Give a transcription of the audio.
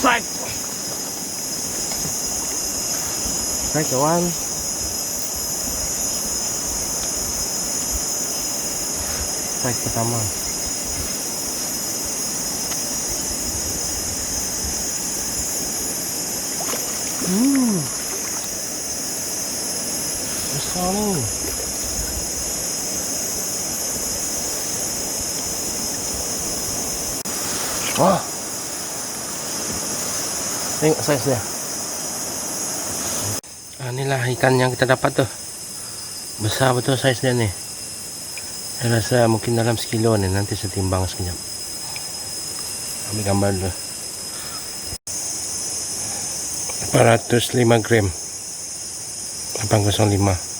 Strike! Strike kawan. Strike pertama. Besar ni. Wah. Tengok saiz dia. Inilah ikan yang kita dapat tu. Besar betul saiz dia ni. Saya rasa mungkin dalam sekilo ni. Nanti saya timbang sekejap. Ambil gambar dulu. 405 gram. 805.